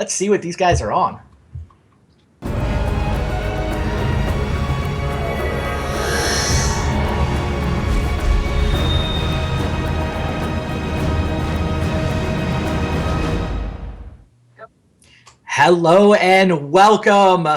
Let's see what these guys are on. Hello and welcome.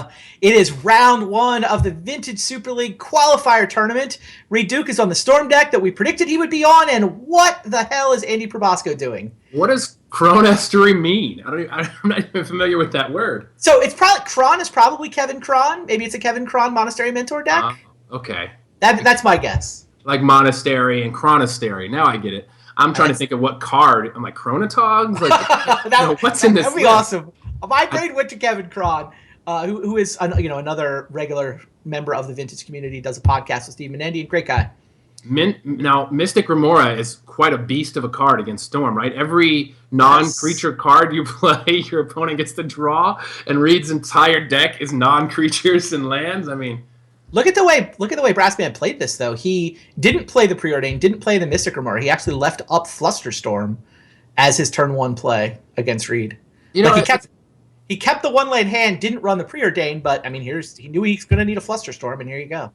It is round one of the Vintage Super League qualifier tournament. Reed Duke is on the Storm deck that we predicted he would be on, and what the hell is Andy Probasco doing? What does chronostery mean? I'm not even familiar with that word. So it's probably Kron is probably Kevin Kron. Maybe it's a Kevin Kron Monastery Mentor deck. Okay. That's my guess. Like Monastery and Chronostery. Now I get it. I'm trying to think of what card. I'm like Chronotog? Like, what's in this? That'd be awesome. My brain went to Kevin Kron, who is another regular member of the Vintage community, does a podcast with Steve and Andy, and great guy. Now, Mystic Remora is quite a beast of a card against Storm, right? Every non-creature card you play, your opponent gets to draw, and Reed's entire deck is non-creatures and lands. I mean, look at the way Brassman played this, though. He didn't play the Preordained, didn't play the Mystic Remora. He actually left up Flusterstorm as his turn one play against Reed. He kept the one-lane hand, didn't run the Preordained, but I mean, he knew he's going to need a Flusterstorm, and here you go.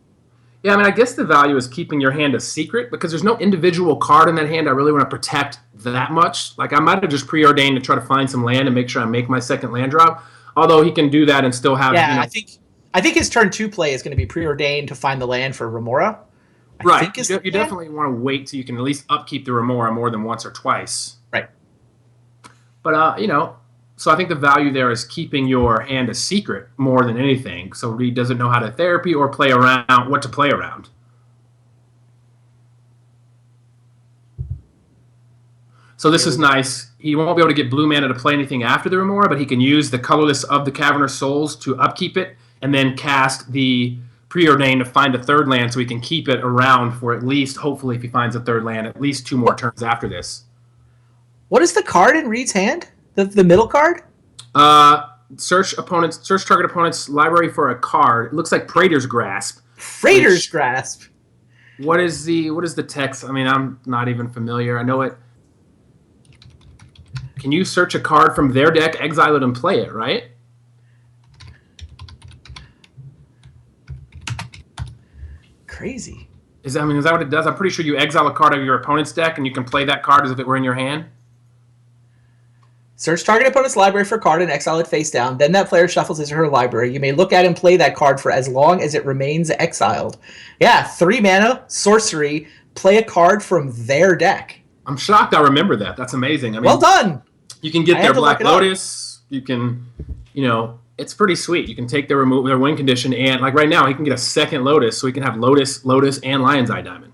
Yeah, I mean, I guess the value is keeping your hand a secret because there's no individual card in that hand I really want to protect that much. Like, I might have just Preordained to try to find some land and make sure I make my second land drop. Although he can do that and still have. Yeah, I think his turn two play is going to be Preordained to find the land for Remora. Right. You definitely want to wait till you can at least upkeep the Remora more than once or twice. Right. But so I think the value there is keeping your hand a secret more than anything. So Reed doesn't know how to therapy or play around what to play around. So this is nice. He won't be able to get blue mana to play anything after the Remora, but he can use the colorless of the Cavernous Souls to upkeep it and then cast the Preordained to find a third land so he can keep it around for at least, hopefully if he finds a third land, at least 2 more turns after this. What is the card in Reed's hand? The middle card? Search target opponent's library for a card. It looks like Praetor's Grasp. Praetor's Grasp. What is the text? I mean, I'm not even familiar. I know it. Can you search a card from their deck, exile it, and play it, right? Crazy. Is that what it does? I'm pretty sure you exile a card out of your opponent's deck and you can play that card as if it were in your hand. Search target opponent's library for a card and exile it face down. Then that player shuffles his or her library. You may look at and play that card for as long as it remains exiled. Yeah, 3 mana, sorcery, play a card from their deck. I'm shocked I remember that. That's amazing. I mean, well done. You can get their Black Lotus. You can, it's pretty sweet. You can take their win condition, and like right now, he can get a second Lotus, so he can have Lotus, and Lion's Eye Diamond.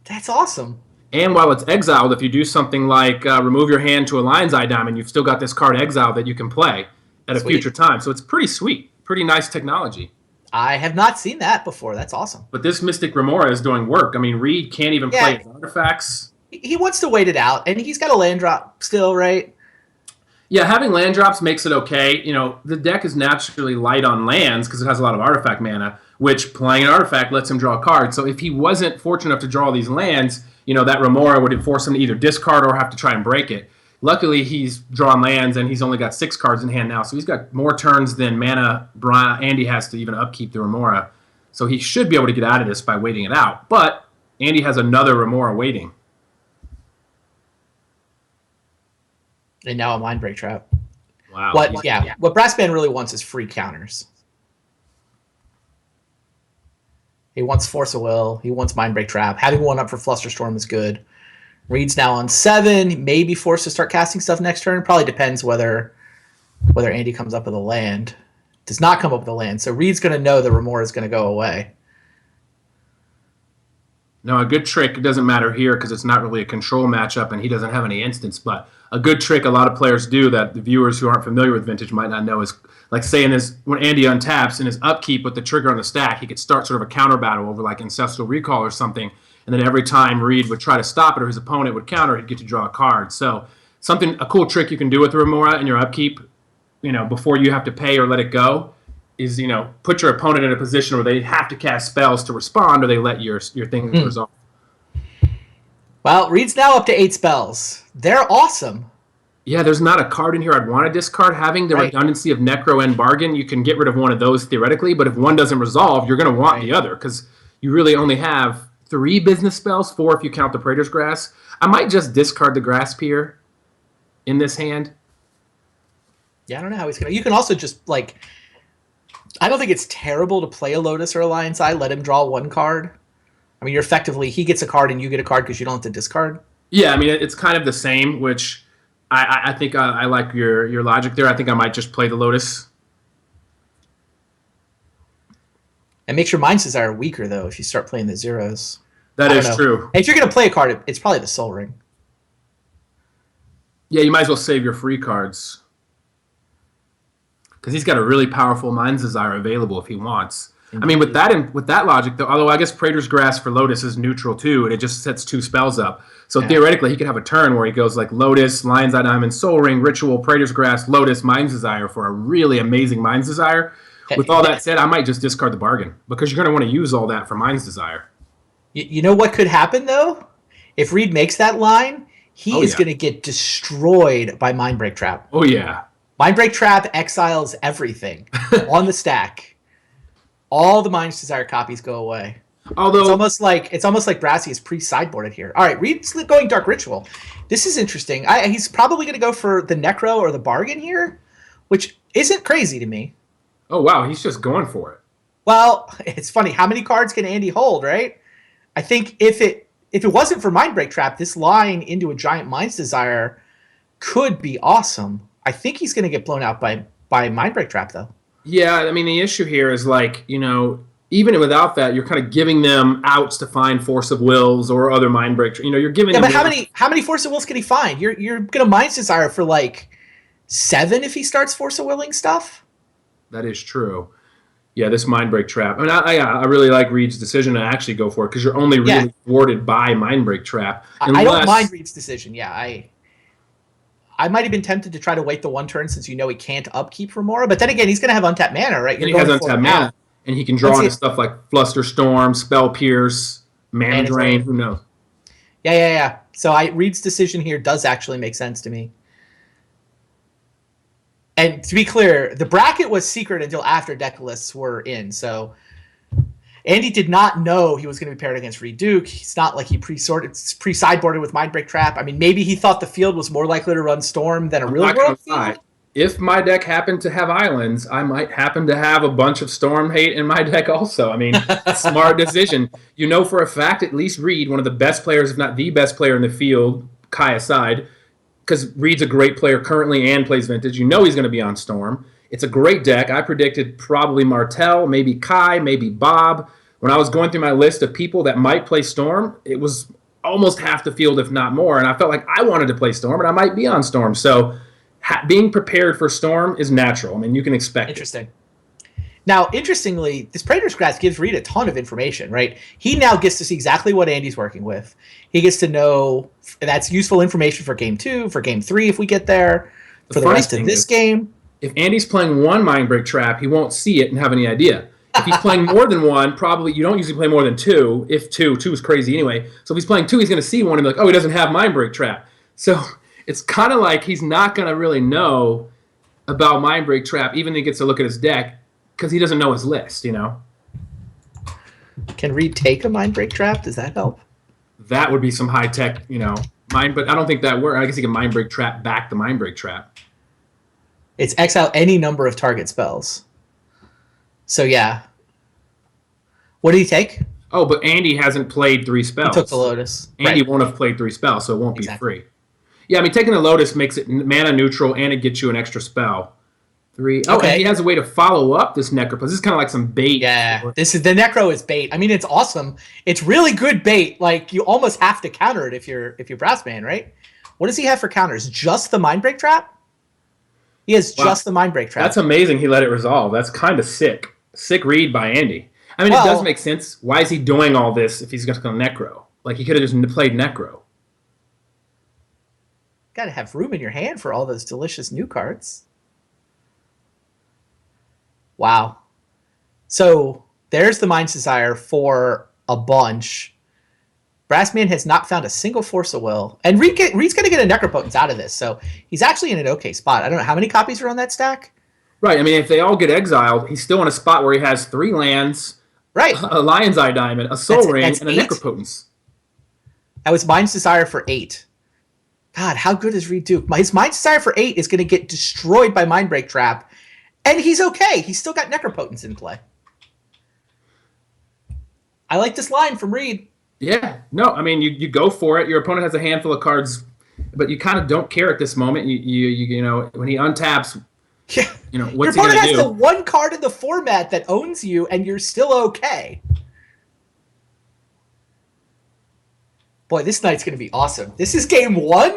That's awesome. And while it's exiled, if you do something like remove your hand to a Lion's Eye Diamond, you've still got this card exiled that you can play at a future time. So it's pretty sweet. Pretty nice technology. I have not seen that before. That's awesome. But this Mystic Remora is doing work. I mean, Reed can't even play his artifacts. He wants to wait it out, and he's got a land drop still, right? Yeah, having land drops makes it okay. The deck is naturally light on lands because it has a lot of artifact mana, which playing an artifact lets him draw a card. So if he wasn't fortunate enough to draw these lands, that Remora would force him to either discard or have to try and break it. Luckily, he's drawn lands, and he's only got 6 cards in hand now, so he's got more turns than mana Andy has to even upkeep the Remora. So he should be able to get out of this by waiting it out. But Andy has another Remora waiting. And now a Mindbreak Trap. Wow. What Brassman really wants is free counters. He wants Force of Will. He wants Mindbreak Trap. Having one up for Flusterstorm is good. Reed's now on 7. He may be forced to start casting stuff next turn. Probably depends whether Andy comes up with a land. Does not come up with a land. So Reed's going to know the Remora is going to go away. No, a good trick, it doesn't matter here because it's not really a control matchup and he doesn't have any instants, but a good trick a lot of players do that the viewers who aren't familiar with Vintage might not know is, like say when Andy untaps in his upkeep with the trigger on the stack, he could start sort of a counter battle over like Ancestral Recall or something, and then every time Reed would try to stop it or his opponent would counter, he'd get to draw a card. So a cool trick you can do with the Remora in your upkeep, before you have to pay or let it go, is, put your opponent in a position where they have to cast spells to respond or they let your thing resolve. Well, Reed's now up to 8 spells. They're awesome. Yeah, there's not a card in here I'd want to discard. Having the Right. redundancy of Necro and Bargain, you can get rid of one of those theoretically, but if one doesn't resolve, you're going to want Right. the other because you really only have 3 business spells, 4 if you count the Praetor's Grass. I might just discard the Grass Peer in this hand. Yeah, I don't know how he's gonna. You can also just like. I don't think it's terrible to play a Lotus or a Lion's Eye. Let him draw one card. I mean, you're effectively he gets a card and you get a card because you don't have to discard. Yeah, I mean, it's kind of the same, which I think I like your logic there. I think I might just play the Lotus. It makes your Mind's Desire weaker though if you start playing the zeros. That is true. And if you're gonna play a card, it's probably the Soul Ring. Yeah, you might as well save your free cards. Because he's got a really powerful Mind's Desire available if he wants. I mean, with that logic, though, although I guess Praetor's Grass for Lotus is neutral too, and it just sets 2 spells up. So theoretically, he could have a turn where he goes like Lotus, Lion's Eye Diamond, Soul Ring, Ritual, Praetor's Grass, Lotus, Mind's Desire for a really amazing Mind's Desire. With all that said, I might just discard the Bargain because you're going to want to use all that for Mind's Desire. You know what could happen though? If Reed makes that line, he is going to get destroyed by Mindbreak Trap. Oh yeah. Mindbreak Trap exiles everything on the stack. All the Mind's Desire copies go away. Although it's almost like Brassy is pre-sideboarded here. All right, Reed's going Dark Ritual. This is interesting. He's probably going to go for the Necro or the Bargain here, which isn't crazy to me. Oh wow, he's just going for it. Well, it's funny. How many cards can Andy hold, right? I think if it wasn't for Mindbreak Trap, this line into a giant Mind's Desire could be awesome. I think he's going to get blown out by Mindbreak Trap, though. Yeah, I mean, the issue here is like, even without that, you're kind of giving them outs to find Force of Wills or other Mindbreak. You're giving them. But how many Force of Wills can he find? You're going to Mind's Desire for like 7 if he starts Force of Willing stuff. That is true. Yeah, this Mindbreak Trap. I mean, I really like Reed's decision to actually go for it because you're only really thwarted by Mindbreak Trap. I don't mind Reed's decision. Yeah, I might have been tempted to try to wait the one turn since he can't upkeep Remora, but then again, he's going to have untapped mana, right? And he has untapped mana, and he can draw into stuff like Flusterstorm, Spell Pierce, Mana Drain, who knows? Yeah. So Reed's decision here does actually make sense to me. And to be clear, the bracket was secret until after deck lists were in, so Andy did not know he was going to be paired against Reed Duke. It's not like he pre-sideboarded with Mindbreak Trap. I mean, maybe he thought the field was more likely to run Storm than a real-world field. If my deck happened to have islands, I might happen to have a bunch of Storm hate in my deck also. I mean, smart decision. You know for a fact, at least Reed, one of the best players, if not the best player in the field, Kai aside, because Reed's a great player currently and plays Vintage. You know he's going to be on Storm. It's a great deck. I predicted probably Martel, maybe Kai, maybe Bob. When I was going through my list of people that might play Storm, it was almost half the field, if not more. And I felt like I wanted to play Storm, and I might be on Storm. So being prepared for Storm is natural. I mean, you can expect Interesting. Now, interestingly, this Praetor's Grass gives Reed a ton of information, right? He now gets to see exactly what Andy's working with. He gets to know that's useful information for Game 2, for Game 3 if we get there, for the rest of this game. If Andy's playing one Mindbreak Trap, he won't see it and have any idea. If he's playing more than one, probably you don't usually play more than 2. If 2 is crazy anyway. So if he's playing 2, he's going to see one and be like, oh, he doesn't have Mindbreak Trap. So it's kind of like he's not going to really know about Mindbreak Trap, even if he gets to look at his deck, because he doesn't know his list, Can Reed take a Mindbreak Trap? Does that help? That would be some high-tech, but I don't think that works. I guess he can Mindbreak Trap back the Mindbreak Trap. It's exile any number of target spells. So, yeah. What did he take? Oh, but Andy hasn't played 3 spells. He took the Lotus. Andy won't have played 3 spells, so it won't be free. Yeah, I mean, taking the Lotus makes it mana neutral, and it gets you an extra spell. 3. Oh, and he has a way to follow up this Necro. This is kind of like some bait. Yeah, the Necro is bait. I mean, it's awesome. It's really good bait. Like, you almost have to counter it if you're Brassman, right? What does he have for counters? Just the Mindbreak Trap? He has just the Mindbreak Trap. That's amazing he let it resolve. That's kind of sick. Sick read by Andy. I mean, it does make sense. Why is he doing all this if he's just going to Necro? Like, he could have just played Necro. Got to have room in your hand for all those delicious new cards. Wow. So there's the Mind's Desire for a bunch. Brassman has not found a single Force of Will. And Reed's going to get a Necropotence out of this, so he's actually in an okay spot. I don't know how many copies are on that stack. Right. I mean, if they all get exiled, he's still in a spot where he has 3 lands, right, a Lion's Eye Diamond, a Soul Ring, and a 8? Necropotence. That was Mind's Desire for 8. God, how good is Reed do? His Mind's Desire for 8 is going to get destroyed by Mindbreak Trap, and he's okay. He's still got Necropotence in play. I like this line from Reed. Yeah. No, I mean, you go for it. Your opponent has a handful of cards, but you kind of don't care at this moment. You know, when he untaps, yeah. You know, what's your opponent he has do? the one card in the format that owns you, and you're still okay. Boy, this night's going to be awesome. This is game 1.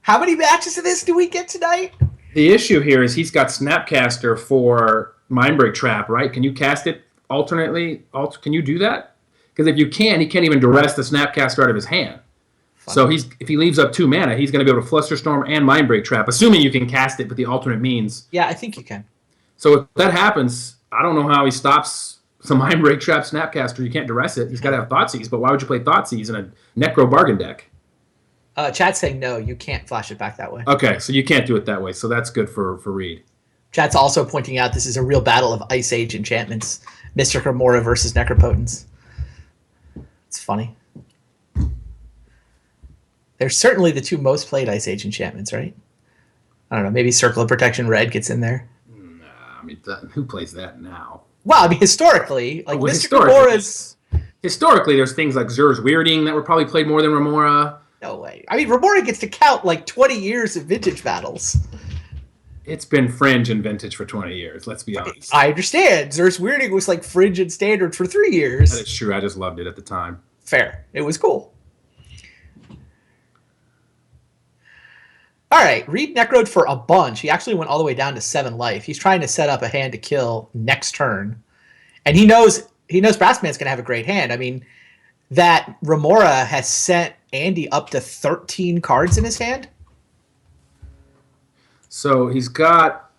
How many matches of this do we get tonight? The issue here is he's got Snapcaster for Mindbreak Trap, right? Can you cast it alternately? Can you do that? Because if you can, he can't even duress the Snapcaster out of his hand. Fun. So if he leaves up 2 mana, he's going to be able to Flusterstorm and Mindbreak Trap, assuming you can cast it with the alternate means. Yeah, I think you can. So if that happens, I don't know how he stops some Mindbreak Trap Snapcaster. You can't duress it. He's got to have Thoughtseize, but why would you play Thoughtseize in a Necro bargain deck? Chat's saying no, you can't flash it back that way. Okay, so you can't do it that way, so that's good for Reed. Chat's also pointing out this is a real battle of Ice Age enchantments. Mystic Remora versus Necropotence. It's funny. They're certainly the 2 most played Ice Age enchantments, right? I don't know, maybe Circle of Protection Red gets in there. Nah, I mean, who plays that now? Well, I mean, historically, like Mystic Remora's... Historically, there's things like Zur's Weirding that were probably played more than Remora. No way. I mean, Remora gets to count like 20 years of Vintage battles. It's been Fringe and Vintage for 20 years, let's be honest. I understand. Zur's Weirding was like Fringe and Standard for 3 years. That is true. I just loved it at the time. Fair. It was cool. All right. Reed Necroed for a bunch. He actually went all the way down to 7 life. He's trying to set up a hand to kill next turn. And he knows Brassman's going to have a great hand. I mean, that Remora has sent Andy up to 13 cards in his hand. So he's got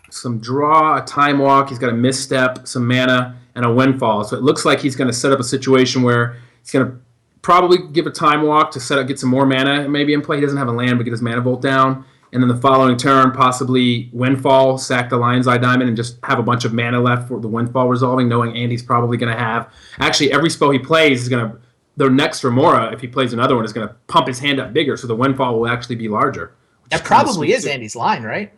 some draw, a time walk, he's got a misstep, some mana, and a windfall. So it looks like he's going to set up a situation where he's going to probably give a time walk to get some more mana maybe in play. He doesn't have a land, but get his mana vault down. And then the following turn, possibly windfall, sack the Lion's Eye Diamond, and just have a bunch of mana left for the windfall resolving, knowing Andy's probably going to have... Actually, every spell he plays is going to... The next Remora, if he plays another one, is going to pump his hand up bigger, so the windfall will actually be larger. That probably is Andy's line, right?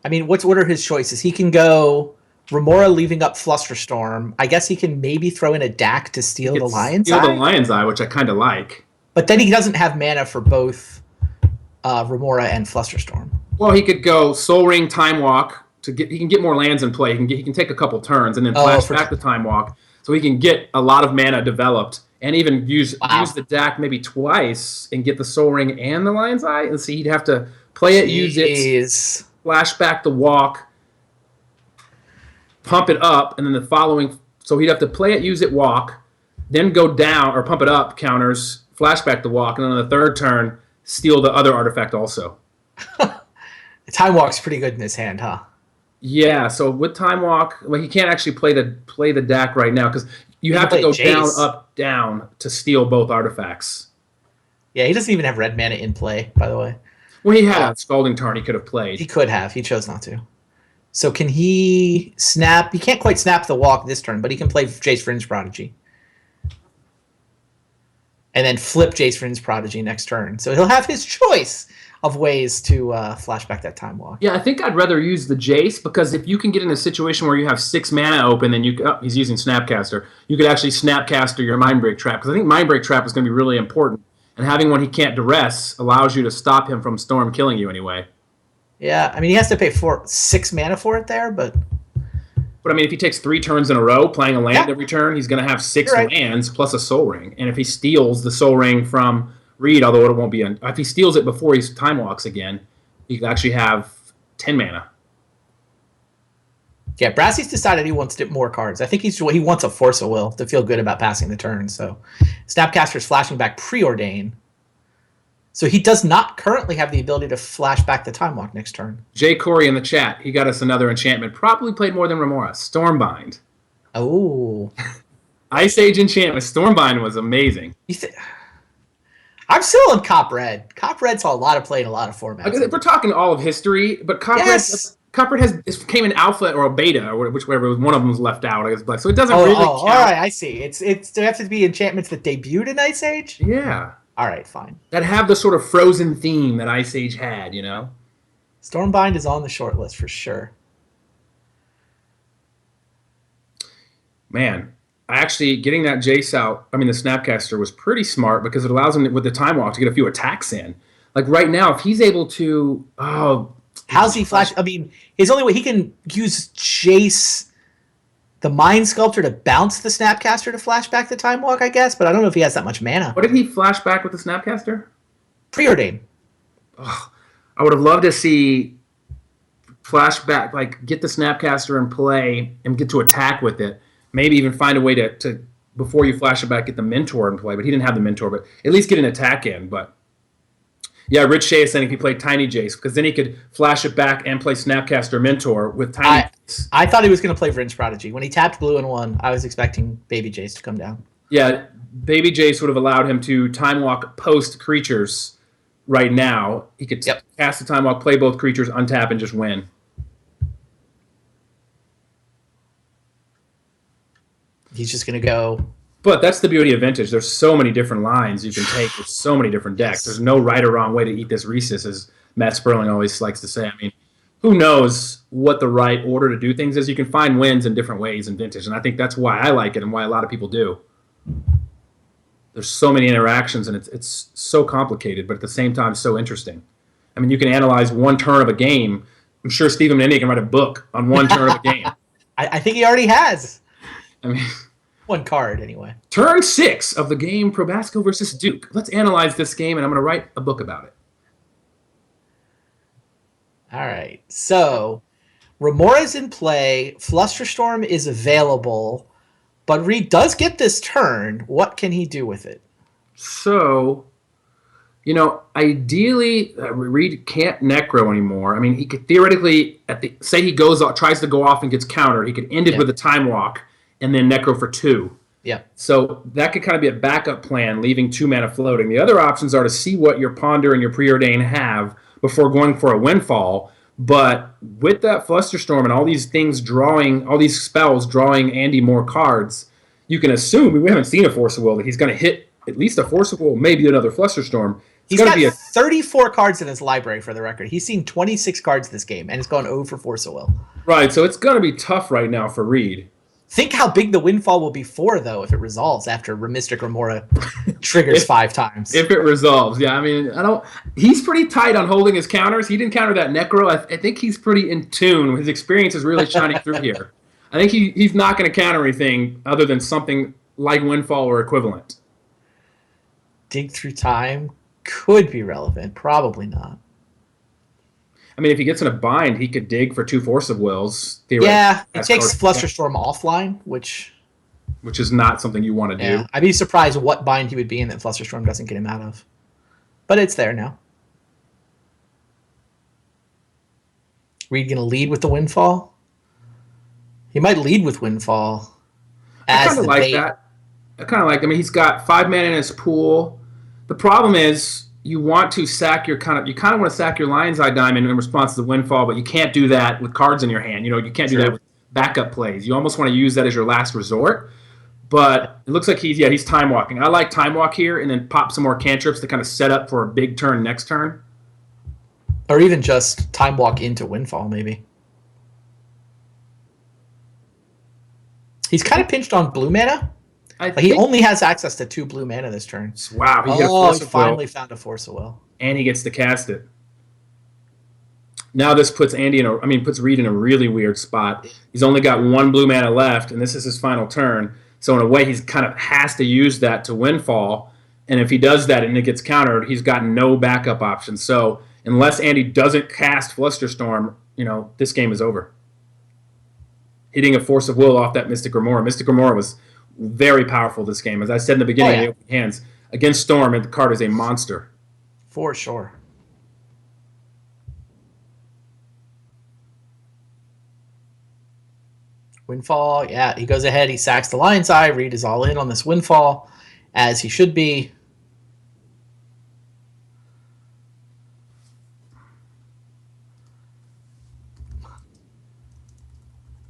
I mean, what are his choices? He can go Remora leaving up Flusterstorm. I guess he can maybe throw in a DAC to steal the Lion's Eye. Steal the Lion's Eye, which I kind of like. But then he doesn't have mana for both Remora and Flusterstorm. Well, he could go Soul Ring, Time Walk. He can get more lands in play. He can take a couple turns and then flash back the Time Walk. So he can get a lot of mana developed. And even use the DAC maybe twice and get the Soul Ring and the Lion's Eye. Let's see, he'd have to play it, use it, flash back the walk, pump it up, and then the following... So he'd have to play it, use it, walk, then go down, or pump it up, counters, flash back the walk, and then on the 3rd turn, steal the other artifact also. The Time Walk's pretty good in his hand, huh? Yeah, so with Time Walk... Well, he can't actually play the DAC right now, because... You have to go down, up, down to steal both artifacts. Yeah, he doesn't even have red mana in play, by the way. Well, he had a Scalding Tarn he could have played. He could have. He chose not to. So can he snap? He can't quite snap the walk this turn, but he can play Jace Vryn's Prodigy. And then flip Jace Vryn's Prodigy next turn. So he'll have his choice of ways to flash back that Time Walk. Yeah, I think I'd rather use the Jace, because if you can get in a situation where you have 6 mana open, then he's using Snapcaster. You could actually Snapcaster your Mindbreak Trap, because I think Mindbreak Trap is going to be really important. And having one he can't duress allows you to stop him from Storm killing you anyway. Yeah, I mean, he has to pay 6 mana for it there, but... But I mean, if he takes 3 turns in a row, playing a land every turn, he's going to have 6 lands plus a Soul Ring. And if he steals the Soul Ring from Reed, although it won't be... If he steals it before he Time Walks again, he can actually have 10 mana. Yeah, Brassy's decided he wants more cards. I think he wants a Force of Will to feel good about passing the turn. So Snapcaster's flashing back Preordain. So he does not currently have the ability to flash back the Time Walk next turn. Jay Corey in the chat, he got us another enchantment. Probably played more than Remora. Stormbind. Oh. Ice Age enchantment. Stormbind was amazing. I'm still on Cop Red. Cop Red saw a lot of play in a lot of formats. We're talking all of history, but Yes. Cop Red came in alpha or a beta, or whichever one of them was left out. I guess, so it doesn't Oh, really all count. right. I see. It's. Do they have to be enchantments that debuted in Ice Age? Yeah. All right, fine. That have the sort of frozen theme that Ice Age had, Stormbind is on the short list for sure. Man, actually getting that Jace out, the Snapcaster was pretty smart because it allows him with the Time Walk to get a few attacks in. Like right now, if he's able to, how's he flash? I mean, his only way he can use Jace, the Mind Sculptor, to bounce the Snapcaster to flash back the Time Walk, I guess. But I don't know if he has that much mana. What did he flash back with the Snapcaster? Preordain. Oh, I would have loved to see flashback, like get the Snapcaster in play and get to attack with it. Maybe even find a way to before you flash it back, get the Mentor in play. But he didn't have the Mentor, but at least get an attack in. But yeah, Rich Shea is saying if he played Tiny Jace, because then he could flash it back and play Snapcaster Mentor with Tiny Jace. I thought he was going to play Vryn's Prodigy. When he tapped blue and won, I was expecting Baby Jace to come down. Yeah, Baby Jace would have allowed him to Time Walk post creatures right now. He could cast the Time Walk, play both creatures, untap, and just win. He's just going to go. But that's the beauty of Vintage. There's so many different lines you can take with so many different decks. There's no right or wrong way to eat this Rhesus, as Matt Sperling always likes to say. I mean, who knows what the right order to do things is? You can find wins in different ways in Vintage, and I think that's why I like it and why a lot of people do. There's so many interactions, and it's so complicated, but at the same time, so interesting. I mean, you can analyze one turn of a game. I'm sure Stephen Menendez can write a book on one turn of a game. I think he already has. I mean, one card anyway. Turn 6 of the game Probasco versus Duke. Let's analyze this game, and I'm going to write a book about it. All right. So, Remora's in play. Flusterstorm is available, but Reed does get this turn. What can he do with it? So, ideally, Reed can't Necro anymore. I mean, he could theoretically, say he tries to go off and gets countered, he could end it with a Time Walk and then Necro for 2. Yeah. So that could kind of be a backup plan, leaving 2 mana floating. The other options are to see what your Ponder and your Preordain have before going for a Windfall. But with that Flusterstorm and all these things all these spells drawing Andy more cards, you can assume, we haven't seen a Force of Will, that he's going to hit at least a Force of Will, maybe another Flusterstorm. He's got 34 cards in his library, for the record. He's seen 26 cards this game, and it's gone 0 for Force of Will. Right, so it's going to be tough right now for Reed. Think how big the Windfall will be for, though, if it resolves after Mystic Remora triggers 5 times. If it resolves, yeah. I mean, he's pretty tight on holding his counters. He didn't counter that Necro. I think he's pretty in tune. His experience is really shining through here. I think he's not going to counter anything other than something like Windfall or equivalent. Dig Through Time could be relevant. Probably not. I mean, if he gets in a bind, he could dig for 2 Force of Wills. Yeah, it takes Flusterstorm offline, which is not something you want to do. I'd be surprised what bind he would be in that Flusterstorm doesn't get him out of. But it's there now. Reed going to lead with the Windfall? He might lead with Windfall. I kind of like that. I mean, he's got 5 mana in his pool. The problem is, you want to sack you kind of want to sack your Lion's Eye Diamond in response to the Windfall, but you can't do that with cards in your hand. You can't do that with backup plays. You almost want to use that as your last resort. But it looks like he's Time Walking. I like Time Walk here, and then pop some more cantrips to kind of set up for a big turn next turn. Or even just Time Walk into Windfall, maybe. He's kind of pinched on blue mana. He only has access to 2 blue mana this turn. Wow, he finally found a Force of Will. And he gets to cast it. Now this puts Reed in a really weird spot. He's only got 1 blue mana left, and this is his final turn. So in a way, he's kind of has to use that to Windfall. And if he does that and it gets countered, he's got no backup option. So unless Andy doesn't cast Flusterstorm, this game is over. Hitting a Force of Will off that Mystic Remora. Mystic Remora was very powerful this game. As I said in the beginning of the open hands, against Storm, the card is a monster. For sure. Windfall, yeah, he goes ahead, he sacks the Lion's Eye. Reed is all in on this Windfall, as he should be.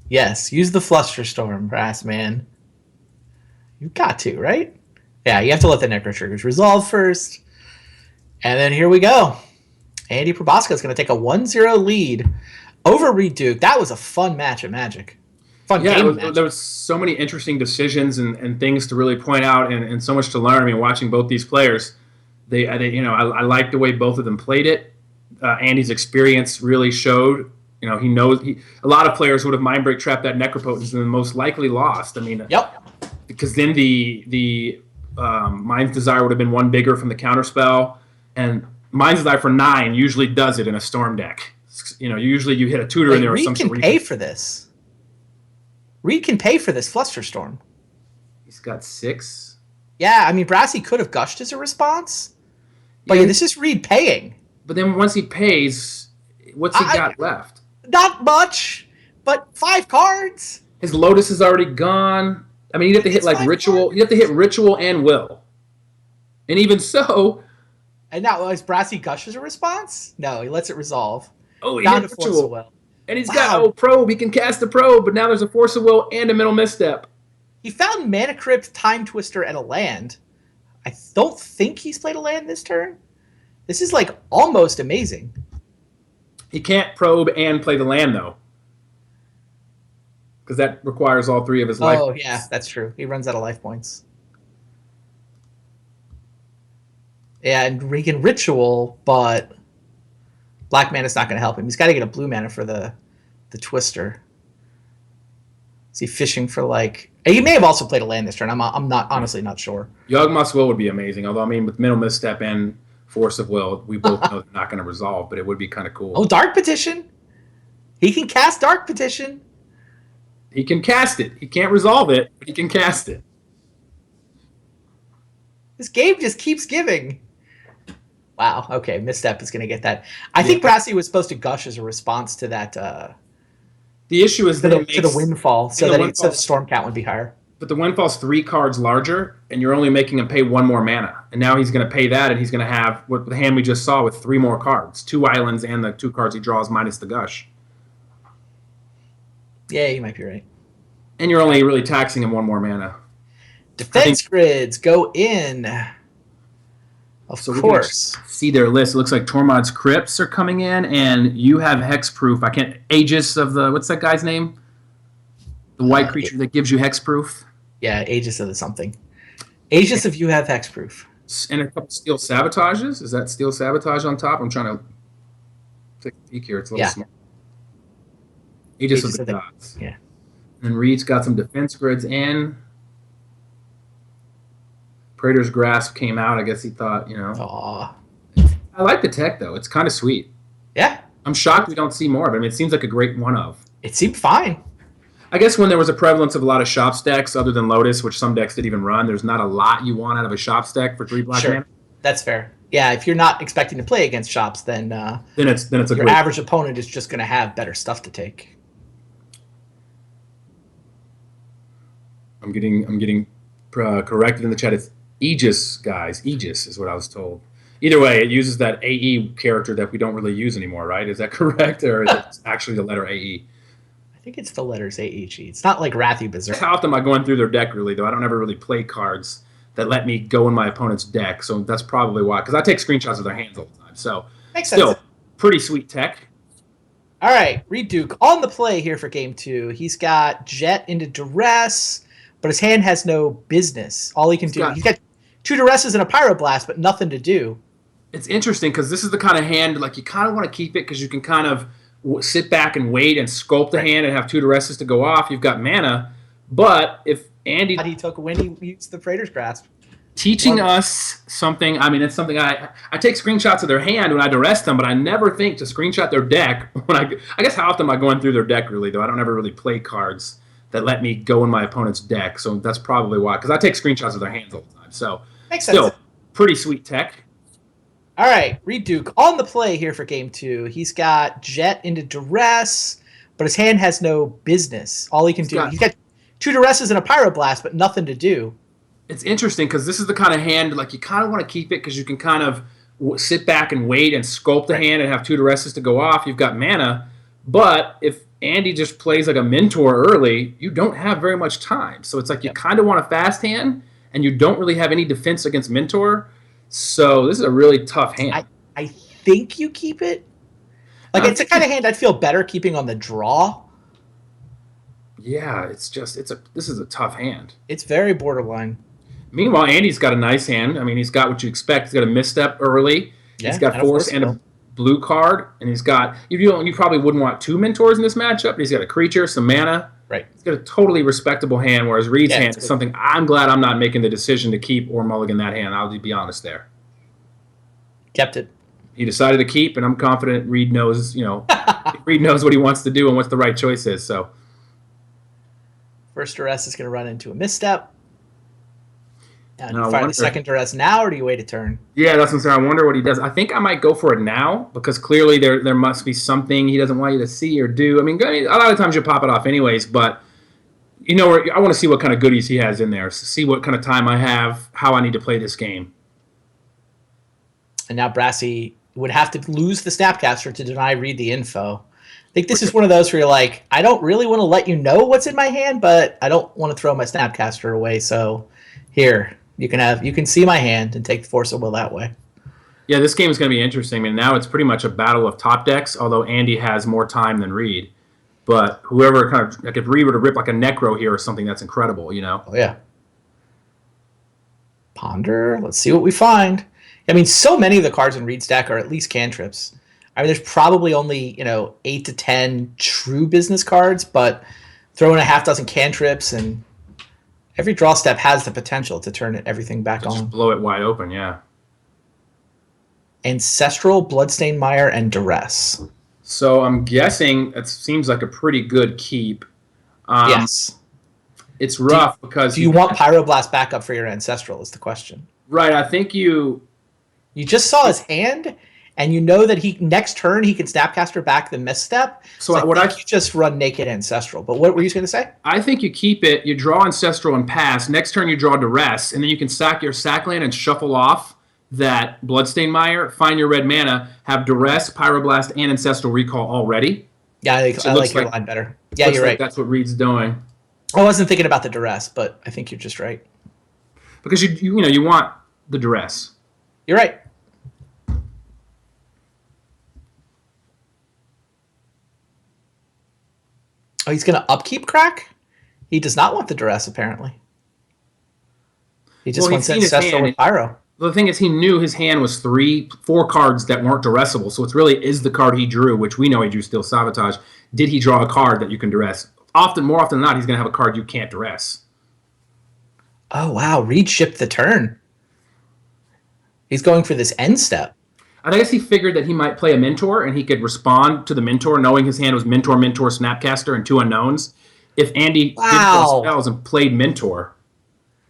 Yes, use the Flusterstorm, Brass Man. You got to, right? Yeah, you have to let the Necro Triggers resolve first. And then here we go. Andy Probasco is going to take a 1-0 lead over Reed Duke. That was a fun match of Magic. Fun game of Magic. There was so many interesting decisions and things to really point out and so much to learn. I mean, watching both these players, I like the way both of them played it. Andy's experience really showed. He knows. A lot of players would have mind break trapped that Necropotence and most likely lost. I mean, yep. Because then the Mind's Desire would have been one bigger from the counterspell, and Mind's Desire for 9 usually does it in a Storm deck. Usually you hit a tutor in there or Reed something. Reed can pay for this. Reed can pay for this Flusterstorm. He's got 6. Yeah, I mean, Brassy could have gushed as a response, but yeah, this is Reed paying. But then once he pays, what's he got left? Not much, but 5 cards. His Lotus is already gone. I mean, you'd have to hit like Ritual. Cards. You'd have to hit Ritual and Will. And even so... And now, is Brassy gush as a response? No, he lets it resolve. Oh, he hit Ritual. And he's got, Probe. He can cast a Probe, but now there's a Force of Will and a Middle Misstep. He found Mana Crypt, Time Twister, and a land. I don't think he's played a land this turn. This is like almost amazing. He can't probe and play the land though, because that requires all 3 of his life. Oh yeah, that's true. He runs out of life points. Yeah, and Regan Ritual, but black mana's not going to help him. He's got to get a blue mana for the Twister. Is he fishing for like? He may have also played a land this turn. I'm honestly not sure. Yawgmoth's Will would be amazing. Although I mean, with Middle Misstep and Force of Will, we both know they're not going to resolve, but it would be kind of cool. Oh, Dark Petition. He can cast Dark Petition. He can cast it. He can't resolve it, but he can cast it. This game just keeps giving. Wow. Okay, Misstep is going to get that. I think Brassy was supposed to gush as a response to that. The issue is to the Windfall, so that the storm count would be higher. But the Windfall's 3 cards larger, and you're only making him pay 1 more mana. And now he's going to pay that, and he's going to have what the hand we just saw with 3 more cards, 2 islands and the 2 cards he draws minus the gush. Yeah, you might be right. And you're only really taxing him 1 more mana. Defense grids go in. Of course. See their list. It looks like Tormod's Crypts are coming in, and you have Hexproof. I can't. Aegis of the. What's that guy's name? The white creature that gives you Hexproof. Yeah, Aegis of the something. Aegis of you have Hexproof. And a couple Steel Sabotages. Is that Steel Sabotage on top? I'm trying to take a peek here. It's a little small. Aegis of the Gods. Yeah. And Reed's got some defense grids in. Praetor's Grasp came out. I guess he thought, Aww. I like the tech, though. It's kind of sweet. Yeah. I'm shocked we don't see more of it. I mean, it seems like a great one of. It seemed fine. I guess when there was a prevalence of a lot of Shops decks, other than Lotus, which some decks didn't even run, there's not a lot you want out of a Shops deck for 3 black mana. That's fair. Yeah, if you're not expecting to play against Shops, then it's your average opponent is just going to have better stuff to take. I'm getting corrected in the chat. It's Aegis, guys. Aegis is what I was told. Either way, it uses that AE character that we don't really use anymore, right? Is that correct, or is it actually the letter AE? I think it's the letters AEG. It's not like Rathu Berserk. How often am I going through their deck, really, though? I don't ever really play cards that let me go in my opponent's deck, so that's probably why. Because I take screenshots of their hands all the time. So, makes sense. Still, pretty sweet tech. All right, Reed Duke on the play here for Game 2. He's got Jet into Duress, but his hand has no business. All he can do, he's got 2 Duresses and a Pyroblast, but nothing to do. It's interesting because this is the kind of hand, like, you kind of want to keep it because you can kind of sit back and wait and sculpt the hand and have 2 Duresses to go off. You've got mana, but if Andy... He took when he used the Praetor's Grasp. Teaching us something, I mean, it's something I take screenshots of their hand when I duress them, but I never think to screenshot their deck. I guess how often am I going through their deck, really, though? I don't ever really play cards that let me go in my opponent's deck, so that's probably why. Because I take screenshots of their hands all the time. So, makes sense. Still, pretty sweet tech. All right, Reed Duke on the play here for Game 2. He's got Jet into Duress, but his hand has no business. All he can do, he's got 2 Duresses and a Pyroblast, but nothing to do. It's interesting because this is the kind of hand, like, you kind of want to keep it because you can kind of sit back and wait and sculpt the hand and have 2 Duresses to go off. You've got mana, but if Andy just plays like a mentor early, you don't have very much time. So it's like you kind of want a fast hand, and you don't really have any defense against mentor. So this is a really tough hand. I think you keep it. Like, it's a kind of hand I'd feel better keeping on the draw. Yeah, this is a tough hand. It's very borderline. Meanwhile, Andy's got a nice hand. I mean, he's got what you expect. He's got a misstep early. Yeah, he's got force and a blue card, and he's got you probably wouldn't want two mentors in this matchup, but he's got a creature, some mana. Right. He's got a totally respectable hand, whereas Reed's hand is something I'm glad I'm not making the decision to keep or mulligan that hand. I'll be honest there. Kept it. He decided to keep, and I'm confident Reed knows, Reed knows what he wants to do and what the right choice is. So first duress is going to run into a misstep. Now, do No, you fire the second duress now, or do you wait a turn? yeah, that's what I'm saying. I wonder what he does. I think I might go for it now because clearly there must be something he doesn't want you to see or do. I mean, a lot of times you pop it off anyways, but I want to see what kind of goodies he has in there, see what kind of time I have, how I need to play this game. And now Brassy would have to lose the Snapcaster to deny Reed the info. I think this is one of those where you're like, I don't really want to let you know what's in my hand, but I don't want to throw my Snapcaster away. So here, you can see my hand and take the force of will that way. Yeah, this game is going to be interesting. I mean, now it's pretty much a battle of top decks, although Andy has more time than Reed. But whoever like if Reed were to rip like a Necro here or something, that's incredible, Oh, yeah. Ponder. Let's see what we find. I mean, so many of the cards in Reed's deck are at least cantrips. I mean, there's probably only, 8 to 10 true business cards, but throw in a half dozen cantrips, and every draw step has the potential to turn everything back on. Just blow it wide open, yeah. Ancestral, Bloodstained Mire, and Duress. So I'm guessing it seems like a pretty good keep. Yes. It's rough because... Do you want Pyroblast backup for your Ancestral is the question. Right, I think you... You just saw his hand, and you know that next turn he can Snapcaster back the misstep. So I think you just run naked Ancestral. But what were you going to say? I think you keep it, you draw Ancestral and pass. Next turn you draw Duress, and then you can sack your sack land and shuffle off that Bloodstained Mire, find your red mana, have Duress, Pyroblast, and Ancestral Recall already. Yeah, I like your line better. Yeah, you're right. That's what Reed's doing. I wasn't thinking about the Duress, but I think you're just right. Because you want the Duress. You're right. Oh, he's going to upkeep Crack? He does not want the Duress, apparently. He just wants Ancestral with Pyro. The thing is, he knew his hand was 4 cards that weren't duressable, so it really is the card he drew, which we know he drew Steel Sabotage. Did he draw a card that you can duress? More often than not, he's going to have a card you can't duress. Oh, wow. Reed shipped the turn. He's going for this end step. I guess he figured that he might play a Mentor, and he could respond to the Mentor, knowing his hand was Mentor, Snapcaster, and 2 unknowns. If Andy did those spells and played Mentor,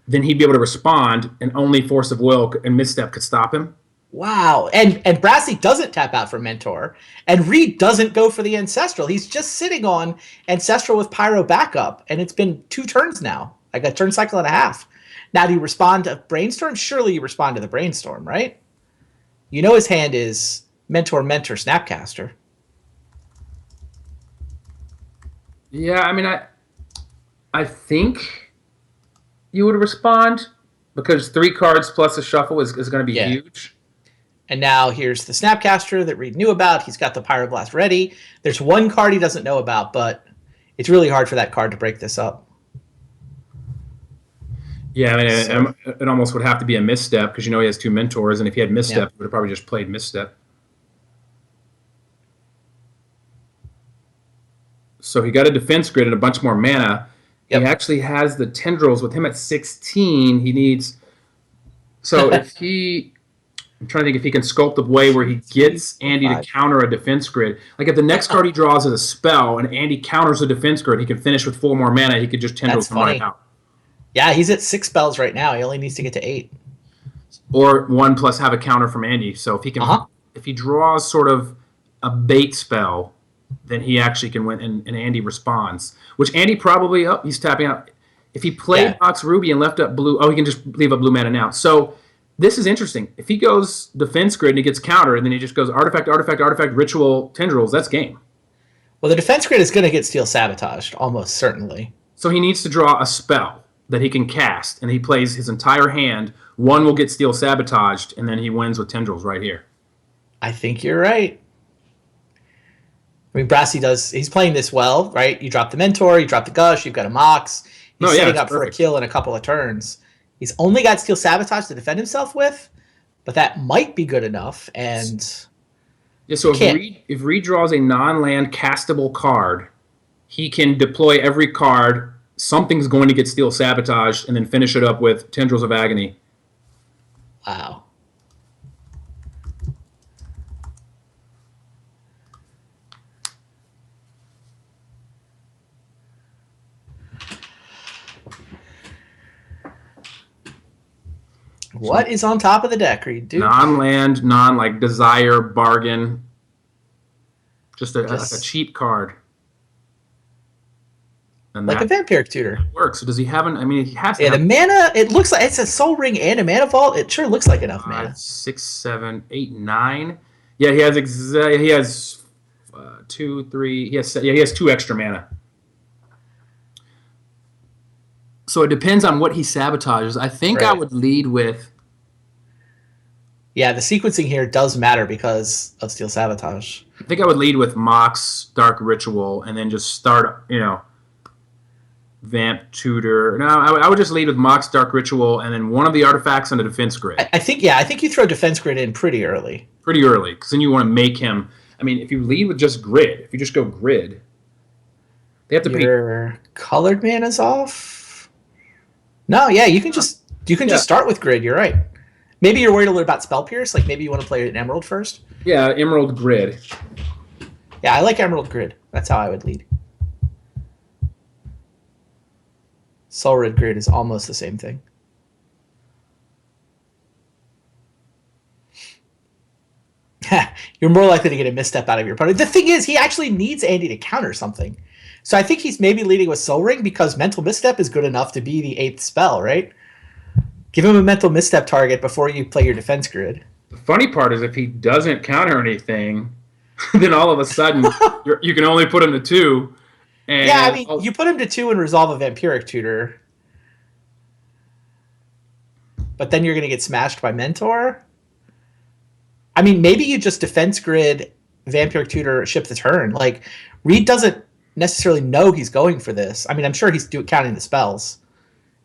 then he'd be able to respond, and only Force of Will and Misstep could stop him. Wow. And Brassy doesn't tap out for Mentor, and Reed doesn't go for the Ancestral. He's just sitting on Ancestral with Pyro backup, and it's been 2 turns now, like a turn cycle and a half. Now, do you respond to Brainstorm? Surely you respond to the Brainstorm, right? You know his hand is Mentor, Snapcaster. Yeah, I mean, I think you would respond because 3 cards plus a shuffle is going to be huge. And now here's the Snapcaster that Reed knew about. He's got the Pyroblast ready. There's 1 card he doesn't know about, but it's really hard for that card to break this up. Yeah, I mean, it almost would have to be a Misstep because he has 2 Mentors, and if he had Misstep, he would have probably just played Misstep. So he got a Defense Grid and a bunch more mana. Yep. He actually has the Tendrils with him at 16. He needs... So if he... I'm trying to think if he can sculpt a way where he gets Andy to counter a Defense Grid. Like if the next card he draws is a spell and Andy counters a Defense Grid, he can finish with 4 more mana. He could just Tendrils him right out. Yeah, he's at 6 spells right now. He only needs to get to 8. Or 1 plus have a counter from Andy. So if he can, if he draws sort of a bait spell, then he actually can win, and Andy responds. Which Andy probably he's tapping out. If he played Box Ruby and left up blue, he can just leave up blue mana now. So this is interesting. If he goes Defense Grid and he gets counter, and then he just goes Artifact, Ritual, Tendrils, that's game. Well, the defense grid is going to get steel sabotaged, almost certainly. So he needs to draw a spell that he can cast, and he plays his entire hand. One will get steel sabotaged, and then he wins with tendrils right here. I think you're right. I mean, Brassy he's playing this well, right? You drop the Mentor, you drop the Gush, you've got a Mox. He's setting up for a kill in a couple of turns. He's only got Steel Sabotage to defend himself with, but that might be good enough. And yeah, so if Reed draws a non-land castable card, he can deploy every card. Something's going to get Steel Sabotaged, and then finish it up with Tendrils of Agony. Wow. What is on top of the deck, Reed? Dude? Non-land, like Desire, Bargain. Just a cheap card. And like a Vampiric Tutor. Works. So does he have an? I mean, he has. Yeah, the mana. It looks like it's a Soul Ring and a Mana Vault. It sure looks like enough mana. 6, 7, 8, 9. Yeah, he has 2, 3. He has 2 extra mana. So it depends on what he sabotages. I think I would lead with. Yeah, the sequencing here does matter because of Steel Sabotage. I think I would lead with Mox, Dark Ritual, and then just start, Vamp Tutor. No, I would just lead with Mox, Dark Ritual, and then one of the artifacts on the defense grid. I think you throw defense grid in pretty early. Pretty early, because then you want to make him. I mean, if you lead with just grid, if you just go grid, they have to pay. Your colored mana's off. No, yeah, you can just start with grid. You're right. Maybe you're worried a little about Spell Pierce. Like maybe you want to play an Emerald first. Yeah, Emerald Grid. Yeah, I like Emerald Grid. That's how I would lead. Soul Red Grid is almost the same thing. You're more likely to get a misstep out of your opponent. The thing is, he actually needs Andy to counter something. So I think he's maybe leading with Soul Ring because Mental Misstep is good enough to be the 8th spell, right? Give him a Mental Misstep target before you play your defense grid. The funny part is if he doesn't counter anything, then all of a sudden you can only put him to 2. And yeah, I mean, you put him to 2 and resolve a Vampiric Tutor. But then you're going to get smashed by Mentor. I mean, maybe you just defense grid Vampiric Tutor ship the turn. Like, Reed doesn't necessarily know he's going for this. I mean, I'm sure he's counting the spells.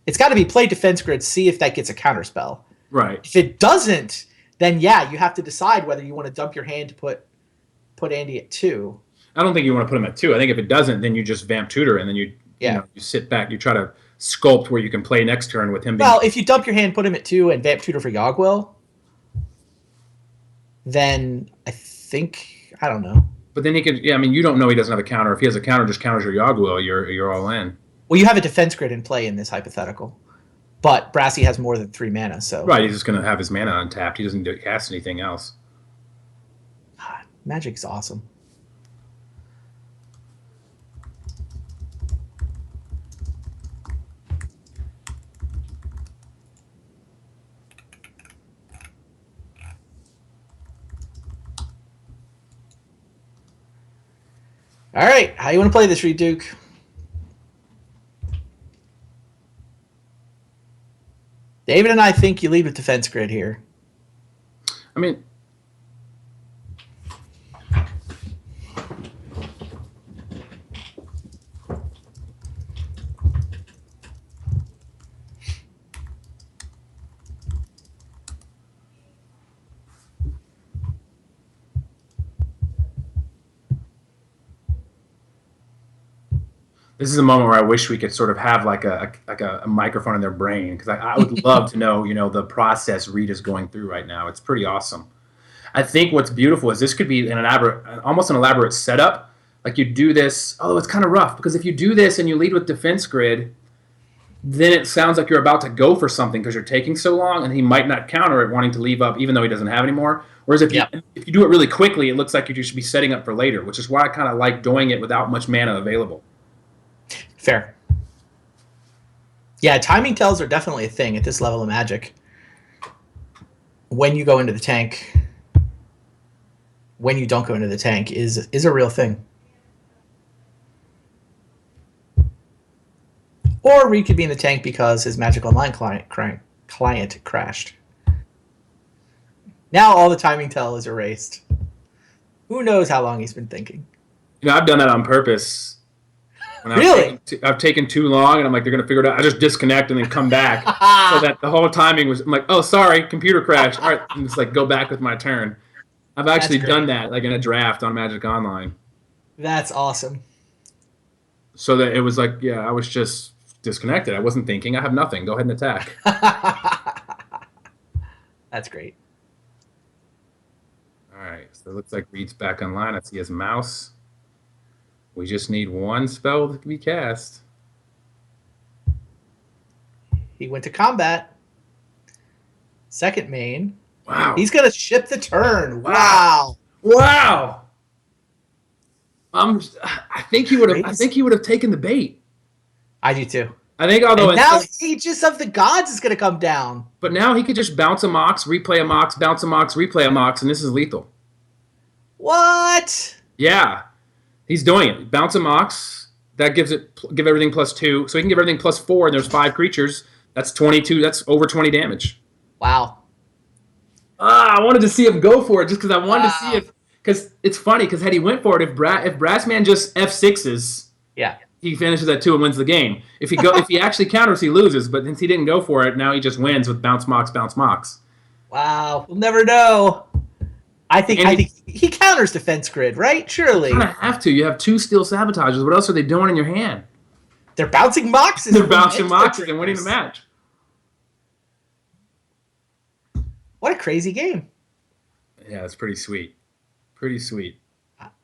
It's got to be play defense grid, see if that gets a counter spell. Right. If it doesn't, then yeah, you have to decide whether you want to dump your hand to put Andy at 2. I don't think you want to put him at 2. I think if it doesn't, then you just Vamp Tutor and then you sit back. You try to sculpt where you can play next turn with him. Well, if you dump your hand, put him at 2, and Vamp Tutor for Yogwill, then I think, I don't know. But then he could, I mean, you don't know he doesn't have a counter. If he has a counter, just counters your Yogwill, you're all in. Well, you have a defense grid in play in this hypothetical. But Brassy has more than 3 mana, so... Right, he's just going to have his mana untapped. He doesn't cast anything else. God, Magic's awesome. All right, how you want to play this, Reed Duke? David and I think you lead with defense grid here. I mean, this is a moment where I wish we could sort of have like a microphone in their brain, because I would love to know, the process Reed is going through right now. It's pretty awesome. I think what's beautiful is this could be almost an elaborate setup. Like you do this, although it's kind of rough, because if you do this and you lead with defense grid, then it sounds like you're about to go for something because you're taking so long, and he might not counter it, wanting to leave up even though he doesn't have any more. Whereas if you do it really quickly, it looks like you should be setting up for later, which is why I kind of like doing it without much mana available. Fair. Yeah, timing tells are definitely a thing at this level of Magic. When you go into the tank, when you don't go into the tank is a real thing. Or Reed could be in the tank because his Magic Online client crashed. Now all the timing tell is erased. Who knows how long he's been thinking? I've done that on purpose. When Really? I've taken too long, and I'm like, they're gonna figure it out. I just disconnect and then come back, so that the whole timing was. I'm like, oh, sorry, computer crashed. All right, and just like go back with my turn. I've actually done that, like in a draft on Magic Online. That's awesome. So that it was like, yeah, I was just disconnected. I wasn't thinking. I have nothing. Go ahead and attack. That's great. All right, so it looks like Reed's back online. I see his mouse. We just need one spell to be cast. He went to combat. Second main. Wow. He's going to ship the turn. Wow. Wow. I think he would have. I think he would have taken the bait. I do too. I think, although and now Aegis of the Gods is going to come down. But now he could just bounce a Mox, replay a Mox, bounce a Mox, replay a Mox, and this is lethal. What? Yeah, he's doing it. Bounce a Mox. That give everything +2, so he can give everything +4. And there's 5 creatures. That's 22. That's over 20 damage. Wow. I wanted to see him go for it just because I wanted to see if. Because it's funny, because had he went for it, if Brassman just F6s, yeah, he finishes at 2 and wins the game. If he actually counters, he loses. But since he didn't go for it, now he just wins with bounce Mox, bounce Mox. Wow, we'll never know. I think he counters defense grid, right? Surely. You kind of have to. You have 2 Steel Sabotages. What else are they doing in your hand? They're bouncing Moxes. They're bouncing Moxes and winning the match. What a crazy game. Yeah, it's pretty sweet. Pretty sweet.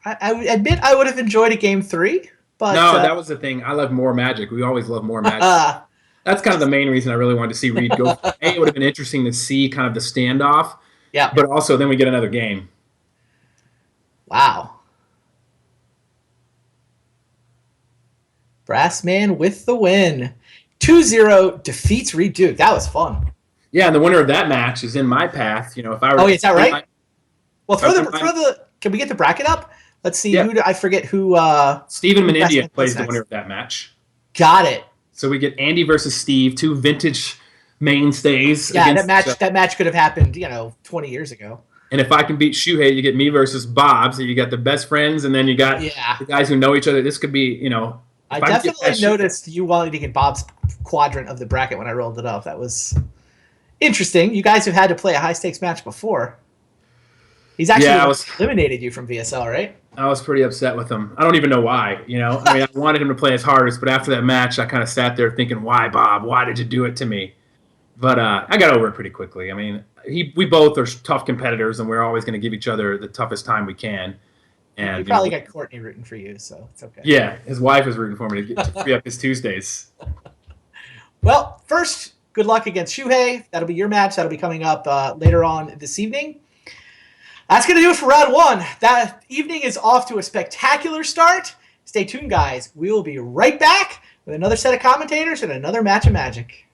I would admit I would have enjoyed a game 3, but no, that was the thing. I love more Magic. We always love more Magic. That's kind of the main reason I really wanted to see Reed go. It would have been interesting to see kind of the standoff. Yeah. But also, then we get another game. Wow. Brassman with the win. 2-0 defeats Reed Duke. That was fun. Yeah, and the winner of that match is in my path. If I were. Oh, is that right? Well, can we get the bracket up? Let's see. Yeah. I forget who. Steven Menindia plays the winner of that match. Got it. So we get Andy versus Steve, 2 vintage mainstays. Yeah, that match could have happened, 20 years ago. And if I can beat Shuhei, you get me versus Bob. So you got the best friends, and then you got the guys who know each other. This could be, I definitely noticed you wanting to get Bob's quadrant of the bracket when I rolled it up. That was interesting. You guys have had to play a high stakes match before. He's actually eliminated you from VSL, right? I was pretty upset with him. I don't even know why. I wanted him to play his hardest, but after that match, I kind of sat there thinking, "Why, Bob? Why did you do it to me?" But I got over it pretty quickly. I mean, we both are tough competitors, and we're always going to give each other the toughest time we can. And you probably got Courtney rooting for you, so it's okay. Yeah, his wife is rooting for me to free up his Tuesdays. Well, first, good luck against Shuhei. That'll be your match. That'll be coming up later on this evening. That's going to do it for round 1. That evening is off to a spectacular start. Stay tuned, guys. We will be right back with another set of commentators and another match of Magic.